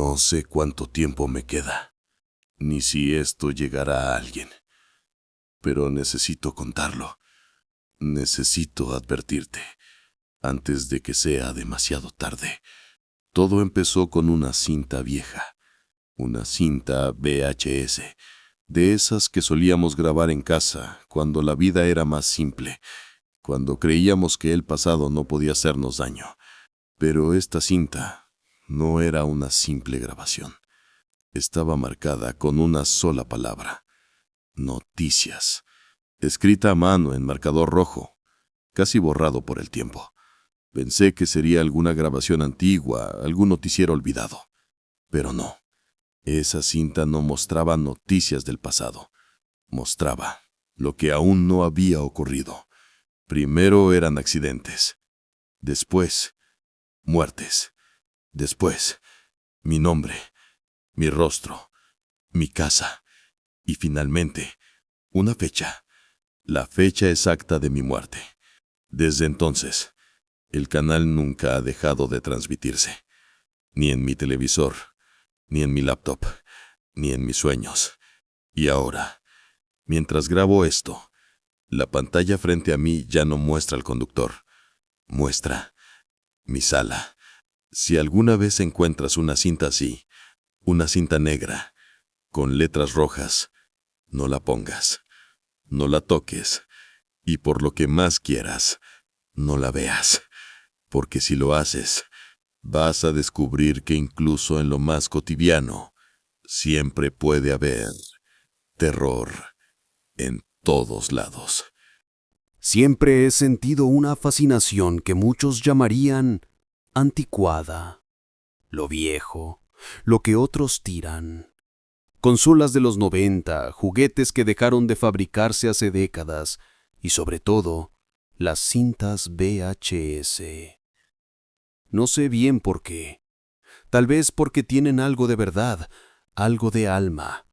No sé cuánto tiempo me queda, ni si esto llegará a alguien, pero necesito contarlo. Necesito advertirte, antes de que sea demasiado tarde. Todo empezó con una cinta vieja, una cinta VHS, de esas que solíamos grabar en casa cuando la vida era más simple, cuando creíamos que el pasado no podía hacernos daño. Pero esta cinta no era una simple grabación. Estaba marcada con una sola palabra: noticias, escrita a mano en marcador rojo, casi borrado por el tiempo. Pensé que sería alguna grabación antigua, algún noticiero olvidado. Pero no. Esa cinta no mostraba noticias del pasado. Mostraba lo que aún no había ocurrido. Primero eran accidentes. Después, muertes. Después, mi nombre, mi rostro, mi casa. Y finalmente, una fecha. La fecha exacta de mi muerte. Desde entonces, el canal nunca ha dejado de transmitirse. Ni en mi televisor, ni en mi laptop, ni en mis sueños. Y ahora, mientras grabo esto, la pantalla frente a mí ya no muestra al conductor. Muestra mi sala. Si alguna vez encuentras una cinta así, una cinta negra, con letras rojas, no la pongas, no la toques, y por lo que más quieras, no la veas. Porque si lo haces, vas a descubrir que incluso en lo más cotidiano, siempre puede haber terror en todos lados. Siempre he sentido una fascinación que muchos llamarían anticuada. Lo viejo, lo que otros tiran. Consolas de los 90, juguetes que dejaron de fabricarse hace décadas y sobre todo, las cintas VHS. No sé bien por qué. Tal vez porque tienen algo de verdad, algo de alma.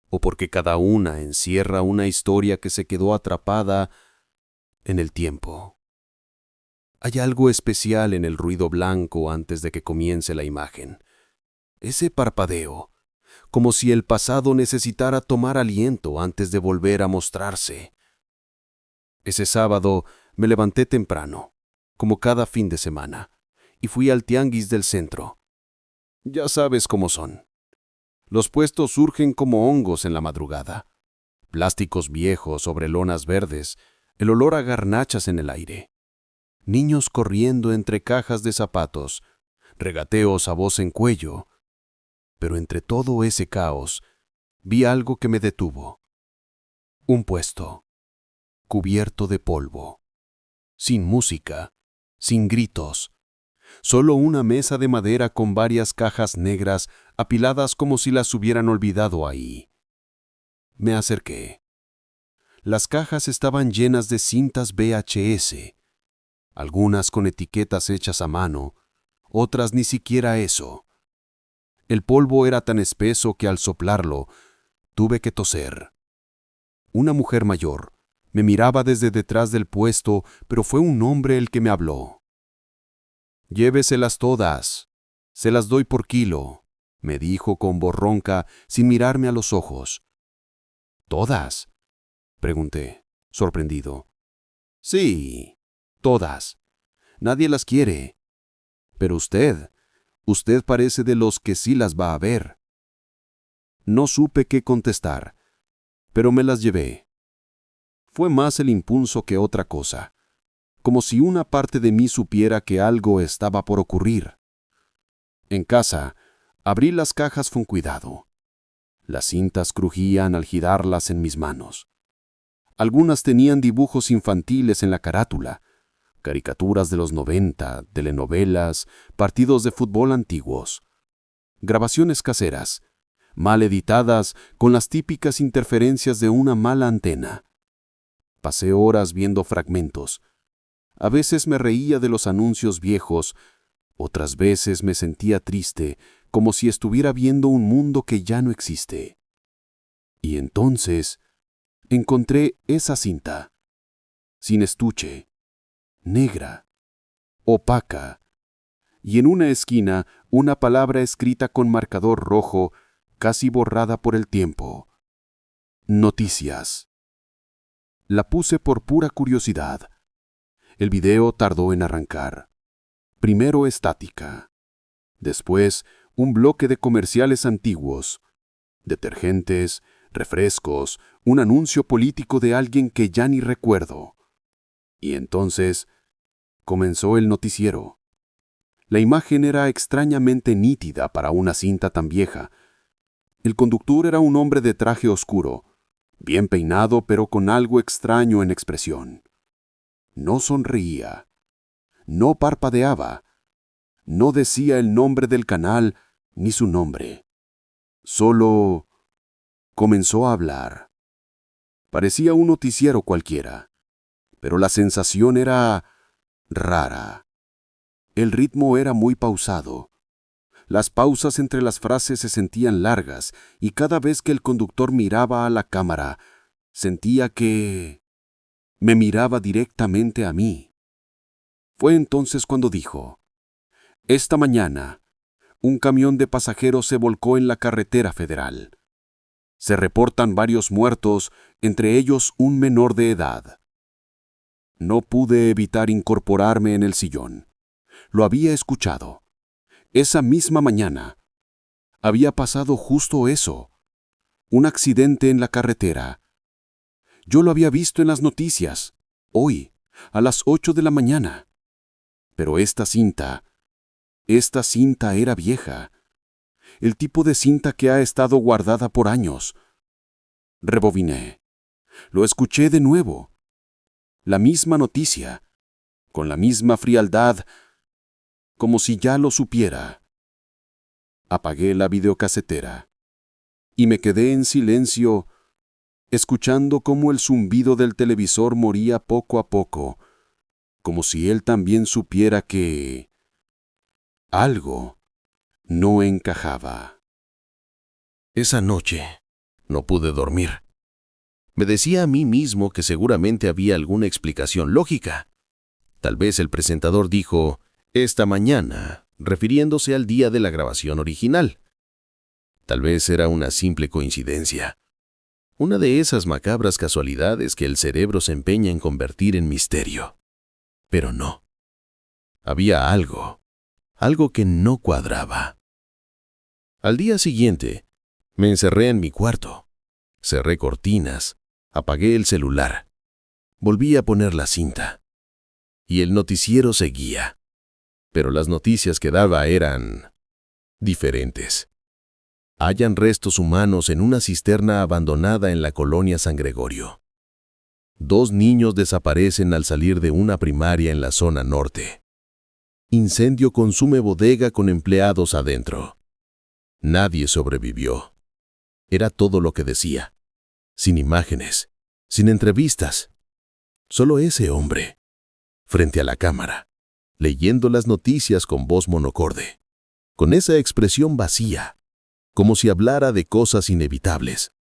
O porque cada una encierra una historia que se quedó atrapada en el tiempo. Hay algo especial en el ruido blanco antes de que comience la imagen. Ese parpadeo, como si el pasado necesitara tomar aliento antes de volver a mostrarse. Ese sábado me levanté temprano, como cada fin de semana, y fui al tianguis del centro. Ya sabes cómo son. Los puestos surgen como hongos en la madrugada. Plásticos viejos sobre lonas verdes, el olor a garnachas en el aire. Niños corriendo entre cajas de zapatos, regateos a voz en cuello. Pero entre todo ese caos, vi algo que me detuvo. Un puesto, cubierto de polvo, sin música, sin gritos. Solo una mesa de madera con varias cajas negras apiladas como si las hubieran olvidado ahí. Me acerqué. Las cajas estaban llenas de cintas VHS, algunas con etiquetas hechas a mano, otras ni siquiera eso. El polvo era tan espeso que al soplarlo tuve que toser. Una mujer mayor me miraba desde detrás del puesto, pero fue un hombre el que me habló. «Lléveselas todas, se las doy por kilo», me dijo con voz ronca sin mirarme a los ojos. «¿Todas?», pregunté, sorprendido. «Sí, todas. Nadie las quiere. Pero usted parece de los que sí las va a ver». No supe qué contestar, pero me las llevé. Fue más el impulso que otra cosa, como si una parte de mí supiera que algo estaba por ocurrir. En casa, abrí las cajas con cuidado. Las cintas crujían al girarlas en mis manos. Algunas tenían dibujos infantiles en la carátula, caricaturas de los 90, telenovelas, partidos de fútbol antiguos, grabaciones caseras, mal editadas con las típicas interferencias de una mala antena. Pasé horas viendo fragmentos. A veces me reía de los anuncios viejos, otras veces me sentía triste, como si estuviera viendo un mundo que ya no existe. Y entonces encontré esa cinta, sin estuche, negra, opaca, y en una esquina una palabra escrita con marcador rojo, casi borrada por el tiempo. Noticias. La puse por pura curiosidad. El video tardó en arrancar. Primero estática. Después, un bloque de comerciales antiguos. Detergentes, refrescos, un anuncio político de alguien que ya ni recuerdo. Y entonces, comenzó el noticiero. La imagen era extrañamente nítida para una cinta tan vieja. El conductor era un hombre de traje oscuro, bien peinado pero con algo extraño en expresión. No sonreía, no parpadeaba, no decía el nombre del canal ni su nombre. Solo comenzó a hablar. Parecía un noticiero cualquiera, pero la sensación era rara. El ritmo era muy pausado. Las pausas entre las frases se sentían largas y cada vez que el conductor miraba a la cámara, sentía que me miraba directamente a mí. Fue entonces cuando dijo: «Esta mañana, un camión de pasajeros se volcó en la carretera federal. Se reportan varios muertos, entre ellos un menor de edad». No pude evitar incorporarme en el sillón. Lo había escuchado. Esa misma mañana había pasado justo eso, un accidente en la carretera. Yo lo había visto en las noticias, hoy, a las 8 de la mañana. Pero esta cinta era vieja. El tipo de cinta que ha estado guardada por años. Rebobiné. Lo escuché de nuevo. La misma noticia, con la misma frialdad, como si ya lo supiera. Apagué la videocasetera y me quedé en silencio, escuchando cómo el zumbido del televisor moría poco a poco, como si él también supiera que algo no encajaba. Esa noche no pude dormir. Me decía a mí mismo que seguramente había alguna explicación lógica. Tal vez el presentador dijo «esta mañana», refiriéndose al día de la grabación original. Tal vez era una simple coincidencia. Una de esas macabras casualidades que el cerebro se empeña en convertir en misterio. Pero no. Había algo que no cuadraba. Al día siguiente, me encerré en mi cuarto. Cerré cortinas, apagué el celular. Volví a poner la cinta. Y el noticiero seguía. Pero las noticias que daba eran diferentes. Hallan restos humanos en una cisterna abandonada en la colonia San Gregorio. 2 niños desaparecen al salir de una primaria en la zona norte. Incendio consume bodega con empleados adentro. Nadie sobrevivió. Era todo lo que decía. Sin imágenes, sin entrevistas. Solo ese hombre, frente a la cámara, leyendo las noticias con voz monocorde, con esa expresión vacía, como si hablara de cosas inevitables.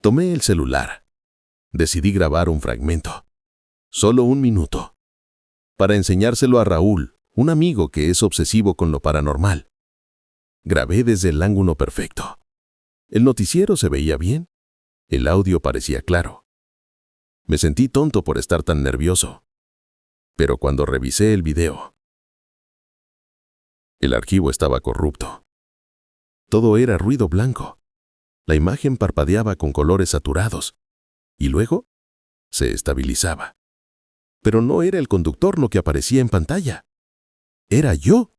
Tomé el celular. Decidí grabar un fragmento, solo 1 minuto, para enseñárselo a Raúl, un amigo que es obsesivo con lo paranormal. Grabé desde el ángulo perfecto. El noticiero se veía bien. El audio parecía claro. Me sentí tonto por estar tan nervioso. Pero cuando revisé el video, el archivo estaba corrupto. Todo era ruido blanco. La imagen parpadeaba con colores saturados. Y luego se estabilizaba. Pero no era el conductor lo que aparecía en pantalla. Era yo,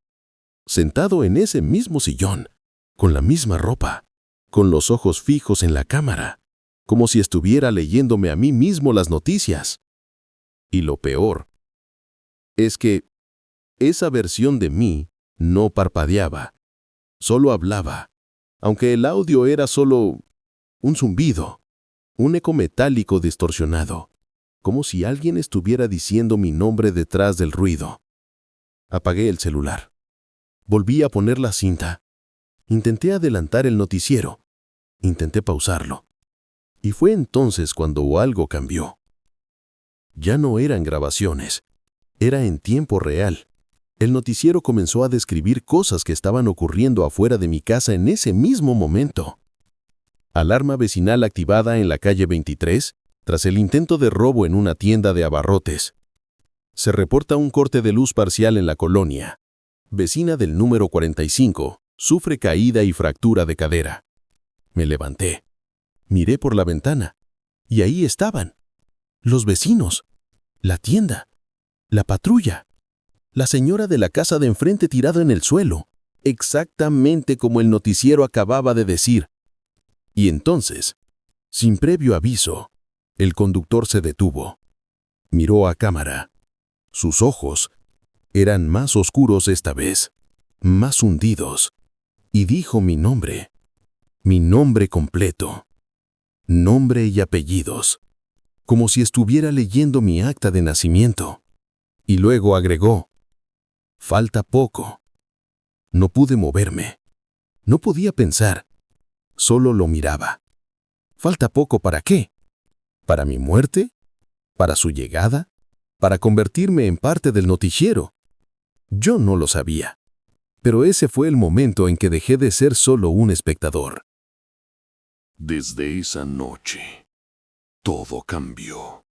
sentado en ese mismo sillón, con la misma ropa, con los ojos fijos en la cámara, como si estuviera leyéndome a mí mismo las noticias. Y lo peor es que esa versión de mí no parpadeaba, solo hablaba, aunque el audio era solo un zumbido, un eco metálico distorsionado, como si alguien estuviera diciendo mi nombre detrás del ruido. Apagué el celular. Volví a poner la cinta. Intenté adelantar el noticiero. Intenté pausarlo. Y fue entonces cuando algo cambió. Ya no eran grabaciones. Era en tiempo real. El noticiero comenzó a describir cosas que estaban ocurriendo afuera de mi casa en ese mismo momento. Alarma vecinal activada en la calle 23 tras el intento de robo en una tienda de abarrotes. Se reporta un corte de luz parcial en la colonia. Vecina del número 45 sufre caída y fractura de cadera. Me levanté. Miré por la ventana. Y ahí estaban. Los vecinos. La tienda. La patrulla. La señora de la casa de enfrente tirada en el suelo. Exactamente como el noticiero acababa de decir. Y entonces, sin previo aviso, el conductor se detuvo. Miró a cámara. Sus ojos eran más oscuros esta vez, más hundidos, y dijo mi nombre completo, nombre y apellidos, como si estuviera leyendo mi acta de nacimiento. Y luego agregó, falta poco. No pude moverme, no podía pensar, solo lo miraba. ¿Falta poco para qué? ¿Para mi muerte? ¿Para su llegada? ¿Para convertirme en parte del noticiero? Yo no lo sabía, pero ese fue el momento en que dejé de ser solo un espectador. Desde esa noche, todo cambió.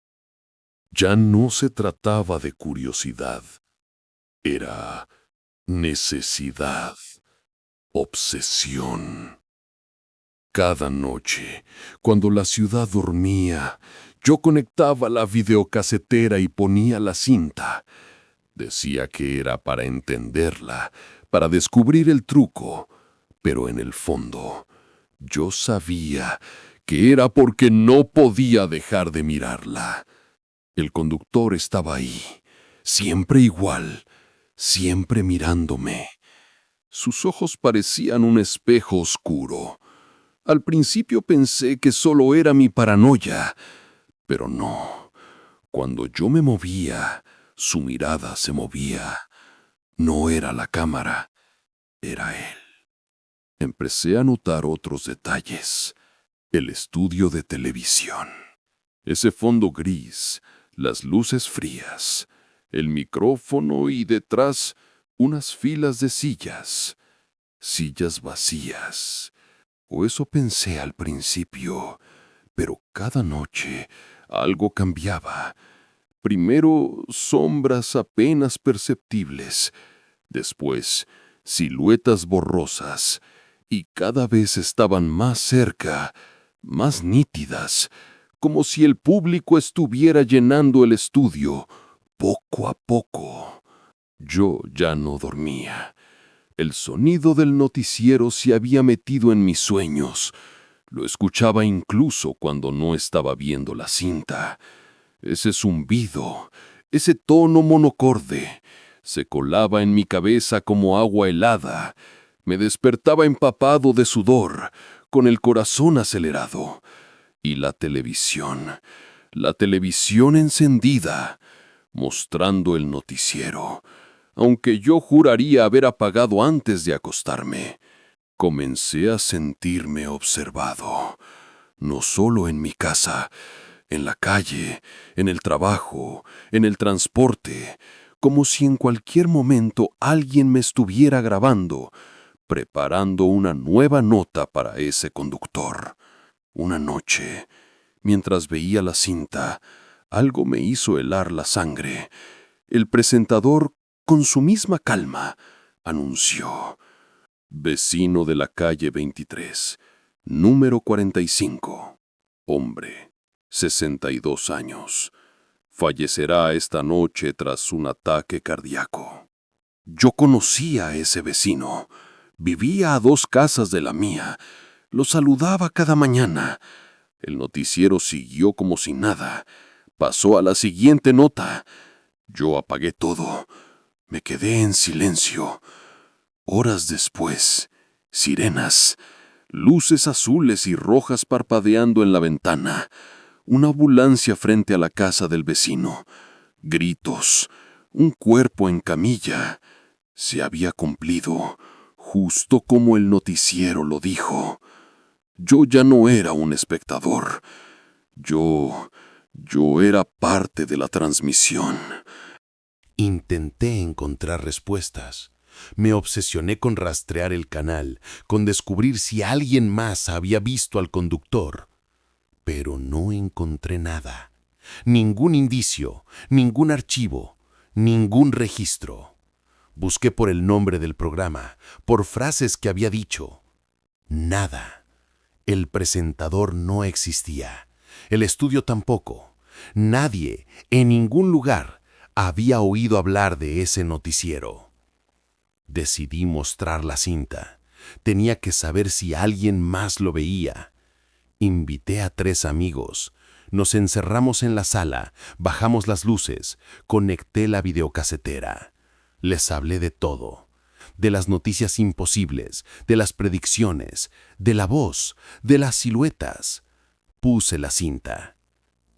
Ya no se trataba de curiosidad. Era necesidad, obsesión. Cada noche, cuando la ciudad dormía, yo conectaba la videocasetera y ponía la cinta. Decía que era para entenderla, para descubrir el truco, pero en el fondo, yo sabía que era porque no podía dejar de mirarla. El conductor estaba ahí, siempre igual, siempre mirándome. Sus ojos parecían un espejo oscuro. Al principio pensé que solo era mi paranoia, pero no. Cuando yo me movía, su mirada se movía. No era la cámara, era él. Empecé a notar otros detalles. El estudio de televisión. Ese fondo gris, las luces frías, el micrófono y detrás unas filas de sillas. Sillas vacías. O eso pensé al principio, pero cada noche algo cambiaba. Primero sombras apenas perceptibles, después siluetas borrosas, y cada vez estaban más cerca, más nítidas, como si el público estuviera llenando el estudio, poco a poco. Yo ya no dormía. El sonido del noticiero se había metido en mis sueños. Lo escuchaba incluso cuando no estaba viendo la cinta. Ese zumbido, ese tono monocorde, se colaba en mi cabeza como agua helada. Me despertaba empapado de sudor, con el corazón acelerado. Y la televisión encendida, mostrando el noticiero, aunque yo juraría haber apagado antes de acostarme. Comencé a sentirme observado, no solo en mi casa, en la calle, en el trabajo, en el transporte, como si en cualquier momento alguien me estuviera grabando, preparando una nueva nota para ese conductor. Una noche, mientras veía la cinta, algo me hizo helar la sangre. El presentador, con su misma calma, anunció: vecino de la calle 23, número 45, hombre, 62 años, fallecerá esta noche tras un ataque cardíaco. Yo conocía a ese vecino, vivía a 2 casas de la mía, lo saludaba cada mañana. El noticiero siguió como si nada, pasó a la siguiente nota. Yo apagué todo, me quedé en silencio. Horas después, sirenas, luces azules y rojas parpadeando en la ventana, una ambulancia frente a la casa del vecino, gritos, un cuerpo en camilla. Se había cumplido, justo como el noticiero lo dijo. Yo ya no era un espectador. Yo era parte de la transmisión. Intenté encontrar respuestas. Me obsesioné con rastrear el canal, con descubrir si alguien más había visto al conductor. Pero no encontré nada. Ningún indicio, ningún archivo, ningún registro. Busqué por el nombre del programa, por frases que había dicho. Nada. El presentador no existía. El estudio tampoco. Nadie, en ningún lugar, había oído hablar de ese noticiero. Decidí mostrar la cinta. Tenía que saber si alguien más lo veía. Invité a 3 amigos. Nos encerramos en la sala, bajamos las luces, conecté la videocasetera. Les hablé de todo. De las noticias imposibles, de las predicciones, de la voz, de las siluetas. Puse la cinta.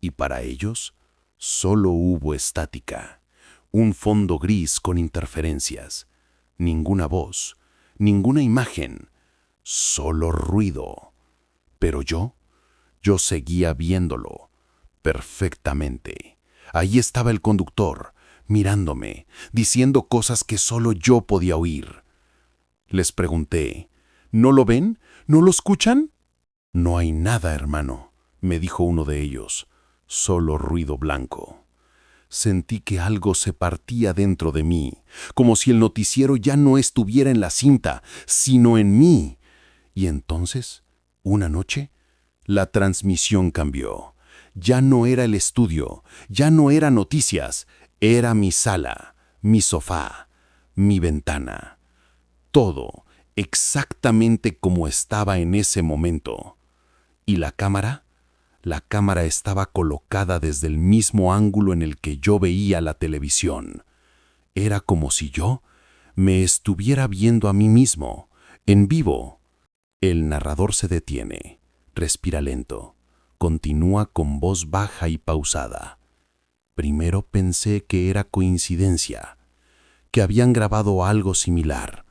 Y para ellos, solo hubo estática. Un fondo gris con interferencias. Ninguna voz, ninguna imagen, solo ruido. Pero yo seguía viéndolo perfectamente. Ahí estaba el conductor, mirándome, diciendo cosas que solo yo podía oír. Les pregunté, ¿no lo ven? ¿No lo escuchan? No hay nada, hermano, me dijo uno de ellos, solo ruido blanco. Sentí que algo se partía dentro de mí, como si el noticiero ya no estuviera en la cinta, sino en mí. Y entonces, una noche, la transmisión cambió. Ya no era el estudio, ya no era noticias, era mi sala, mi sofá, mi ventana. Todo exactamente como estaba en ese momento. ¿Y la cámara? La cámara estaba colocada desde el mismo ángulo en el que yo veía la televisión. Era como si yo me estuviera viendo a mí mismo, en vivo. El narrador se detiene, respira lento, continúa con voz baja y pausada. Primero pensé que era coincidencia, que habían grabado algo similar,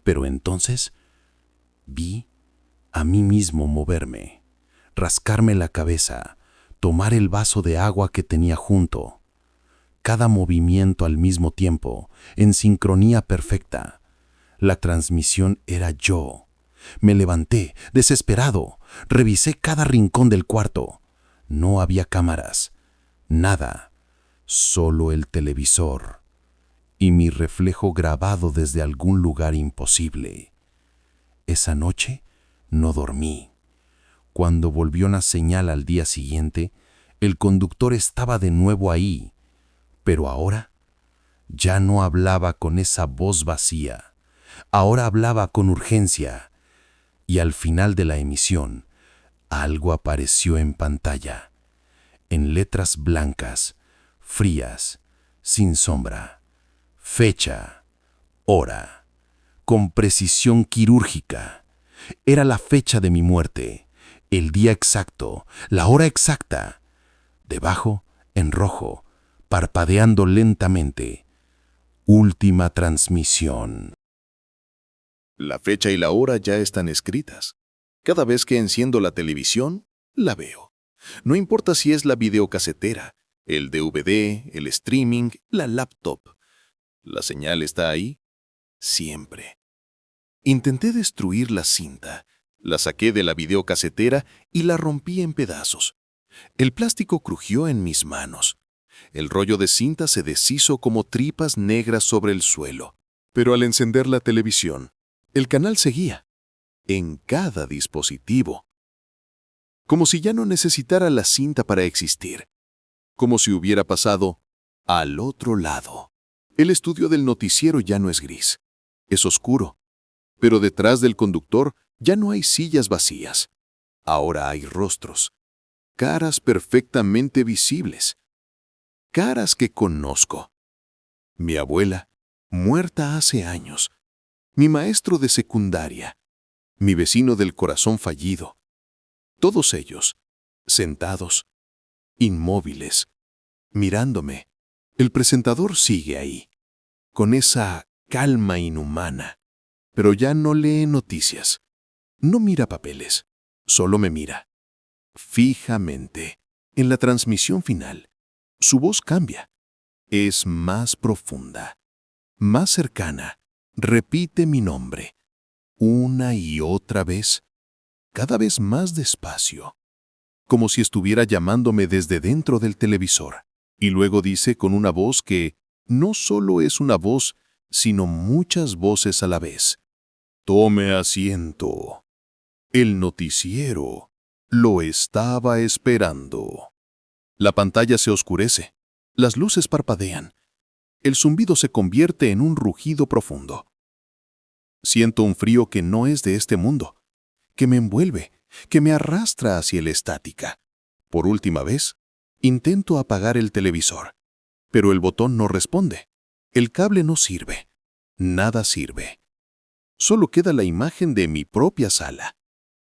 pero entonces vi a mí mismo moverme, rascarme la cabeza, tomar el vaso de agua que tenía junto. Cada movimiento al mismo tiempo, en sincronía perfecta. La transmisión era yo. Me levanté, desesperado. Revisé cada rincón del cuarto. No había cámaras. Nada. Solo el televisor. Y mi reflejo grabado desde algún lugar imposible. Esa noche no dormí. Cuando volvió una señal al día siguiente, el conductor estaba de nuevo ahí, pero ahora ya no hablaba con esa voz vacía, ahora hablaba con urgencia, y al final de la emisión, algo apareció en pantalla, en letras blancas, frías, sin sombra, fecha, hora, con precisión quirúrgica. Era la fecha de mi muerte. El día exacto, la hora exacta. Debajo, en rojo, parpadeando lentamente. Última transmisión. La fecha y la hora ya están escritas. Cada vez que enciendo la televisión, la veo. No importa si es la videocasetera, el DVD, el streaming, la laptop. La señal está ahí, siempre. Intenté destruir la cinta. La saqué de la videocasetera y la rompí en pedazos. El plástico crujió en mis manos. El rollo de cinta se deshizo como tripas negras sobre el suelo. Pero al encender la televisión, el canal seguía. En cada dispositivo. Como si ya no necesitara la cinta para existir. Como si hubiera pasado al otro lado. El estudio del noticiero ya no es gris. Es oscuro. Pero detrás del conductor ya no hay sillas vacías. Ahora hay rostros. Caras perfectamente visibles. Caras que conozco. Mi abuela, muerta hace años. Mi maestro de secundaria. Mi vecino del corazón fallido. Todos ellos, sentados, inmóviles, mirándome. El presentador sigue ahí, con esa calma inhumana. Pero ya no lee noticias. No mira papeles. Solo me mira. Fijamente. En la transmisión final, su voz cambia. es más profunda, más cercana. Repite mi nombre, una y otra vez, cada vez más despacio, como si estuviera llamándome desde dentro del televisor. Y luego dice con una voz que no solo es una voz, sino muchas voces a la vez: tome asiento. El noticiero lo estaba esperando. La pantalla se oscurece, las luces parpadean, el zumbido se convierte en un rugido profundo. Siento un frío que no es de este mundo, que me envuelve, que me arrastra hacia la estática. Por última vez, intento apagar el televisor, pero el botón no responde. El cable no sirve. Nada sirve. Solo queda la imagen de mi propia sala,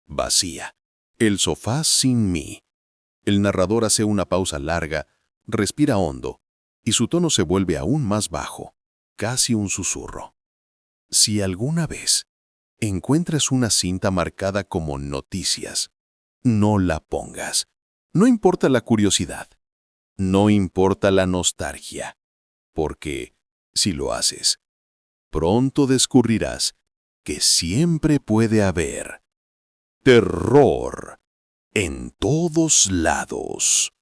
vacía. El sofá sin mí. El narrador hace una pausa larga, respira hondo, y su tono se vuelve aún más bajo, casi un susurro. Si alguna vez encuentras una cinta marcada como noticias, no la pongas. No importa la curiosidad, no importa la nostalgia, porque si lo haces, pronto descubrirás que siempre puede haber terror en todos lados.